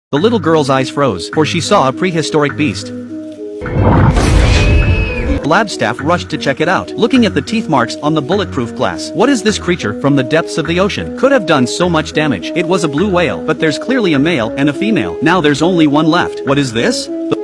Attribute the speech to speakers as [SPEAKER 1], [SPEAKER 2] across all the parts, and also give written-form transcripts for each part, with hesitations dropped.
[SPEAKER 1] The little girl's eyes froze, for she saw a prehistoric beast. The lab staff rushed to check it out, looking at the teeth marks on the bulletproof glass. What is this creature from the depths of the ocean? Could have done so much damage. It was a blue whale, but there's clearly a male and a female. Now there's only one left. What is this? The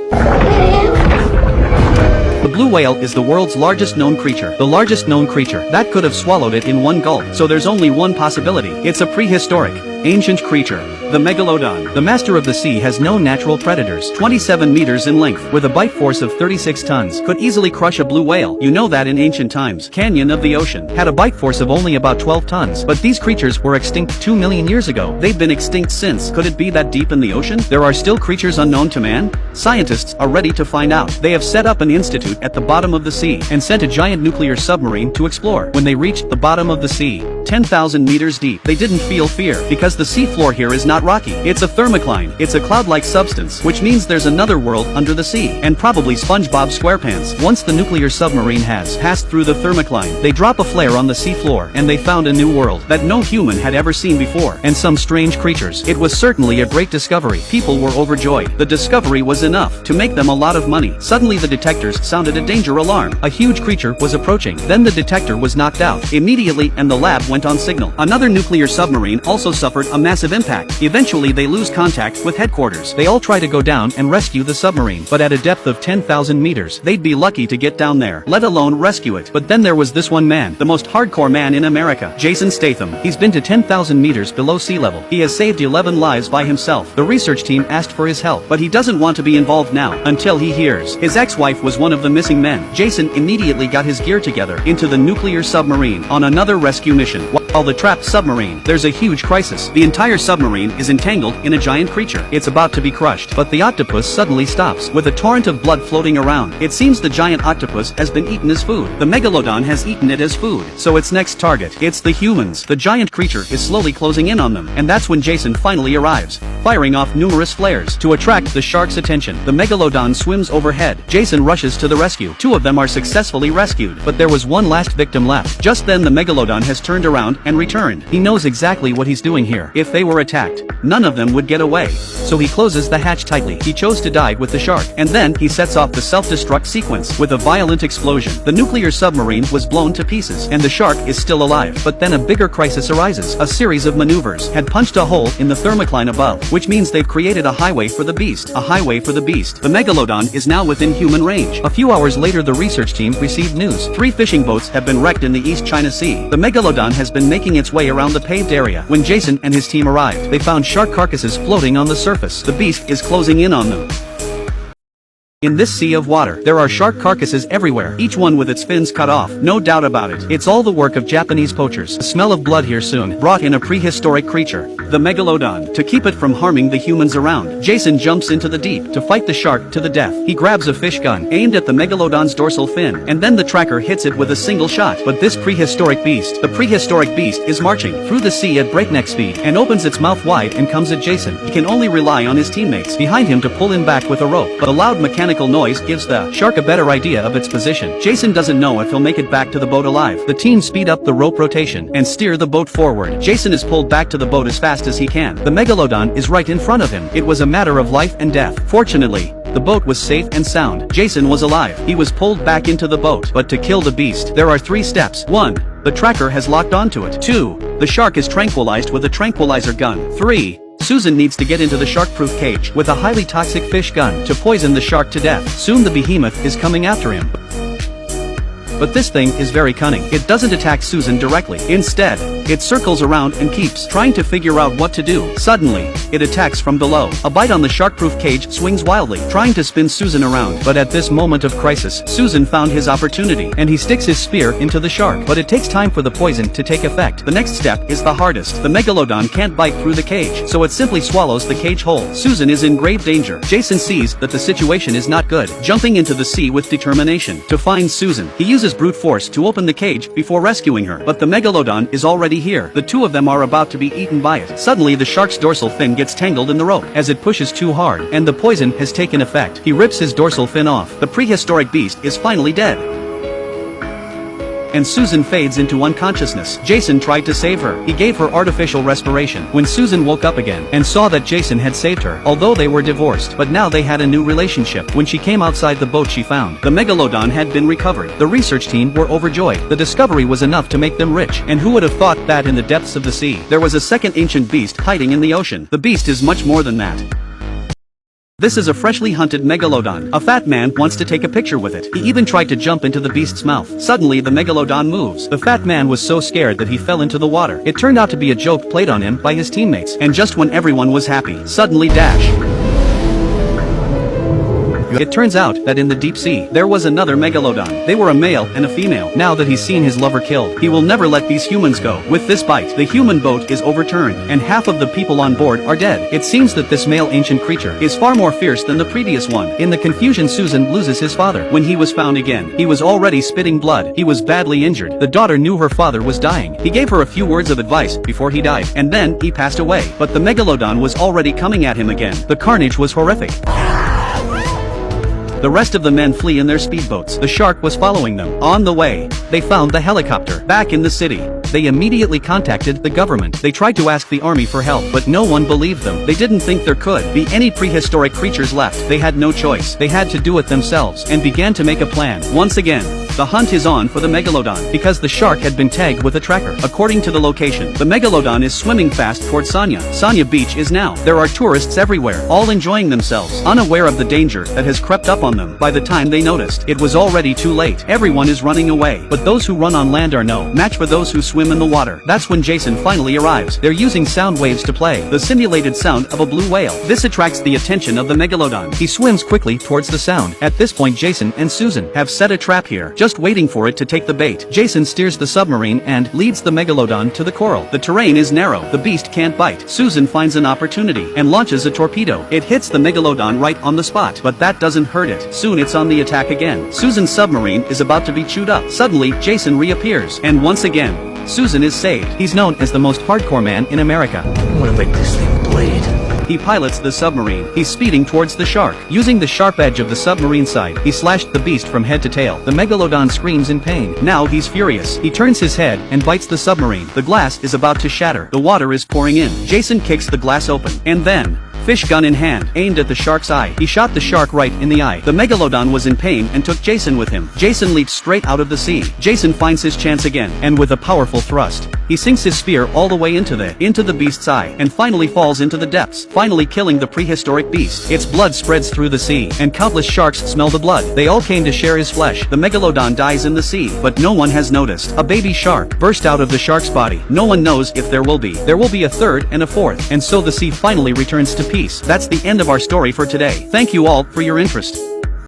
[SPEAKER 1] blue whale is the world's largest known creature. The largest known creature that could have swallowed it in one gulp. So there's only one possibility. It's a prehistoric, ancient creature. The megalodon. The master of the sea has no natural predators. 27 meters in length, with a bite force of 36 tons. Could easily crush a blue whale. You know that in ancient times. Canyon of the ocean had a bite force of only about 12 tons. But these creatures were extinct 2 million years ago. They've been extinct since. Could it be that deep in the ocean, there are still creatures unknown to man? Scientists are ready to find out. They have set up an institute at the bottom of the sea, and sent a giant nuclear submarine to explore. When they reached the bottom of the sea, 10,000 meters deep, they didn't feel fear, because the seafloor here is not rocky. It's a thermocline. It's a cloud-like substance, which means there's another world under the sea, and probably SpongeBob SquarePants. Once the nuclear submarine has passed through the thermocline, they drop a flare on the seafloor, and they found a new world that no human had ever seen before, and some strange creatures. It was certainly a great discovery. People were overjoyed. The discovery was enough to make them a lot of money. Suddenly the detectors sounded a danger alarm. A huge creature was approaching. Then the detector was knocked out immediately, and the lab went on signal. Another nuclear submarine also suffered a massive impact. Eventually they lose contact with headquarters. They all try to go down and rescue the submarine, but at a depth of 10,000 meters, they'd be lucky to get down there, let alone rescue it. But then there was this one man, the most hardcore man in America, Jason Statham. He's been to 10,000 meters below sea level. He has saved 11 lives by himself. The research team asked for his help, but he doesn't want to be involved now, until he hears his ex-wife was one of the missing men. Jason immediately got his gear together into the nuclear submarine on another rescue mission. While the trapped submarine, there's a huge crisis. The entire submarine is entangled in a giant creature. It's about to be crushed, but the octopus suddenly stops, with a torrent of blood floating around. It seems the giant octopus has been eaten as food. The megalodon has eaten it as food, so its next target, it's the humans. The giant creature is slowly closing in on them, and that's when Jason finally arrives, firing off numerous flares to attract the shark's attention. The megalodon swims overhead. Jason rushes to the rescue. 2 of them are successfully rescued, but there was one last victim left. Just then the megalodon has turned around and returned. He knows exactly what he's doing here. If they were attacked, none of them would get away. So he closes the hatch tightly. He chose to die with the shark, and then he sets off the self-destruct sequence with a violent explosion. The nuclear submarine was blown to pieces, and the shark is still alive. But then a bigger crisis arises. A series of maneuvers had punched a hole in the thermocline above, which means they've created a highway for the beast. A highway for the beast. The megalodon is now within human range. A few hours later the research team received news. 3 fishing boats have been wrecked in the East China Sea. The megalodon has been making its way around the paved area. When Jason and his team arrived, they found shark carcasses floating on the surface. The beast is closing in on them. In this sea of water, there are shark carcasses everywhere, each one with its fins cut off, no doubt about it. It's all the work of Japanese poachers. The smell of blood here soon brought in a prehistoric creature, the megalodon. To keep it from harming the humans around, Jason jumps into the deep to fight the shark to the death. He grabs a fish gun, aimed at the megalodon's dorsal fin, and then the tracker hits it with a single shot. But this prehistoric beast, the prehistoric beast, is marching through the sea at breakneck speed, and opens its mouth wide and comes at Jason. He can only rely on his teammates behind him to pull him back with a rope, but a loud mechanical noise gives the shark a better idea of its position. Jason doesn't know if he'll make it back to the boat alive. The team speed up the rope rotation and steer the boat forward. Jason is pulled back to the boat as fast as he can. The megalodon is right in front of him. It was a matter of life and death. Fortunately, the boat was safe and sound. Jason was alive. He was pulled back into the boat. But to kill the beast, there are 3 steps. 1. The tracker has locked onto it. 2. The shark is tranquilized with a tranquilizer gun. 3. Susan needs to get into the shark-proof cage with a highly toxic fish gun to poison the shark to death. Soon the behemoth is coming after him. But this thing is very cunning. It doesn't attack Susan directly. Instead, it circles around and keeps trying to figure out what to do. Suddenly, it attacks from below. A bite on the shark-proof cage swings wildly, trying to spin Susan around. But at this moment of crisis, Susan found his opportunity, and he sticks his spear into the shark. But it takes time for the poison to take effect. The next step is the hardest. The megalodon can't bite through the cage, so it simply swallows the cage whole. Susan is in grave danger. Jason sees that the situation is not good, jumping into the sea with determination to find Susan. He uses brute force to open the cage before rescuing her, but the megalodon is already here. The 2 of them are about to be eaten by it. Suddenly the shark's dorsal fin gets tangled in the rope as it pushes too hard, and the poison has taken effect. He rips his dorsal fin off. The prehistoric beast is finally dead. and Susan fades into unconsciousness. Jason tried to save her. He gave her artificial respiration. When Susan woke up again and saw that Jason had saved her, although they were divorced, but now they had a new relationship. When she came outside the boat, she found the megalodon had been recovered. The research team were overjoyed. The discovery was enough to make them rich, and who would have thought that in the depths of the sea, there was a second ancient beast hiding in the ocean. The beast is much more than that. This is a freshly hunted megalodon. A fat man wants to take a picture with it. He even tried to jump into the beast's mouth. Suddenly the megalodon moves. The fat man was so scared that he fell into the water. It turned out to be a joke played on him by his teammates. And just when everyone was happy, suddenly dash. It turns out that in the deep sea, there was another megalodon. They were a male and a female. Now that he's seen his lover killed, he will never let these humans go. With this bite, the human boat is overturned, and half of the people on board are dead. It seems that this male ancient creature is far more fierce than the previous one. In the confusion, Susan loses his father. When he was found again, he was already spitting blood. He was badly injured. The daughter knew her father was dying. He gave her a few words of advice before he died, and then he passed away. But the megalodon was already coming at him again. The carnage was horrific. The rest of the men flee in their speedboats. The shark was following them. On the way, they found the helicopter. Back in the city, they immediately contacted the government. They tried to ask the army for help, but no one believed them. They didn't think there could be any prehistoric creatures left. They had no choice. They had to do it themselves and began to make a plan. Once again, the hunt is on for the megalodon because the shark had been tagged with a tracker. According to the location, the megalodon is swimming fast towards Sanya. Sanya Beach is now. There are tourists everywhere, all enjoying themselves, unaware of the danger that has crept up on them. By the time they noticed, it was already too late. Everyone is running away, but those who run on land are no match for those who swim in the water. That's when Jason finally arrives. They're using sound waves to play the simulated sound of a blue whale. This attracts the attention of the megalodon. He swims quickly towards the sound. At this point, Jason and Susan have set a trap here, just waiting for it to take the bait. Jason steers the submarine and leads the megalodon to the coral. The terrain is narrow. The beast can't bite. Susan finds an opportunity and launches a torpedo. It hits the megalodon right on the spot, but that doesn't hurt it. Soon it's on the attack again. Susan's submarine is about to be chewed up. Suddenly, Jason reappears, and once again, Susan is saved. He's known as the most hardcore man in America.
[SPEAKER 2] I'm gonna make this thing bleed.
[SPEAKER 1] He pilots the submarine. He's speeding towards the shark. Using the sharp edge of the submarine side, he slashed the beast from head to tail. The megalodon screams in pain. Now he's furious. He turns his head and bites the submarine. The glass is about to shatter. The water is pouring in. Jason kicks the glass open. And then, fish gun in hand, aimed at the shark's eye. He shot the shark right in the eye. The megalodon was in pain and took Jason with him. Jason leaps straight out of the sea. Jason finds his chance again, and with a powerful thrust, he sinks his spear all the way into the beast's eye, and finally falls into the depths, finally killing the prehistoric beast. Its blood spreads through the sea, and countless sharks smell the blood. They all came to share his flesh. The megalodon dies in the sea, but no one has noticed. A baby shark burst out of the shark's body. No one knows if there will be a third and a fourth, and so the sea finally returns to peace. That's the end of our story for today. Thank you all for your interest.